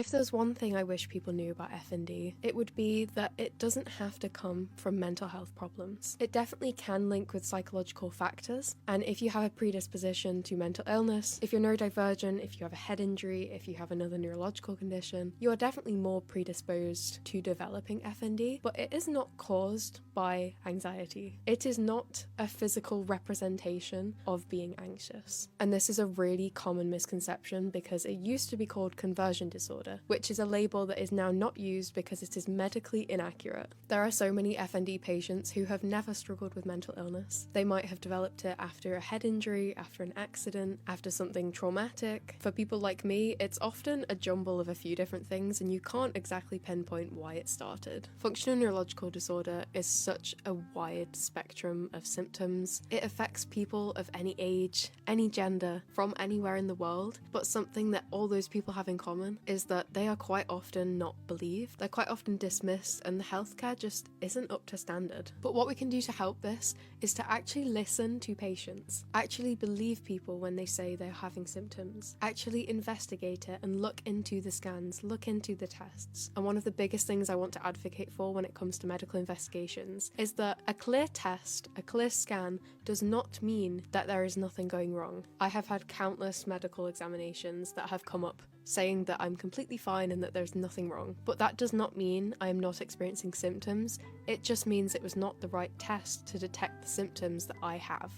If there's one thing I wish people knew about FND, it would be that it doesn't have to come from mental health problems. It definitely can link with psychological factors, and if you have a predisposition to mental illness, if you're neurodivergent, if you have a head injury, if you have another neurological condition, you are definitely more predisposed to developing FND, but it is not caused by anxiety. It is not a physical representation of being anxious. And this is a really common misconception because it used to be called conversion disorder, which is a label that is now not used because it is medically inaccurate. There are so many FND patients who have never struggled with mental illness. They might have developed it after a head injury, after an accident, after something traumatic. For people like me, it's often a jumble of a few different things and you can't exactly pinpoint why it started. Functional neurological disorder is such a wide spectrum of symptoms. It affects people of any age, any gender, from anywhere in the world, but something that all those people have in common is that they are quite often not believed, they're quite often dismissed, and the healthcare just isn't up to standard. But what we can do to help this is to actually listen to patients, actually believe people when they say they're having symptoms, actually investigate it and look into the scans, look into the tests. And one of the biggest things I want to advocate for when it comes to medical investigations is that a clear test, a clear scan, does not mean that there is nothing going wrong. I have had countless medical examinations that have come up saying that I'm completely fine and that there's nothing wrong. But that does not mean I am not experiencing symptoms. It just means it was not the right test to detect the symptoms that I have.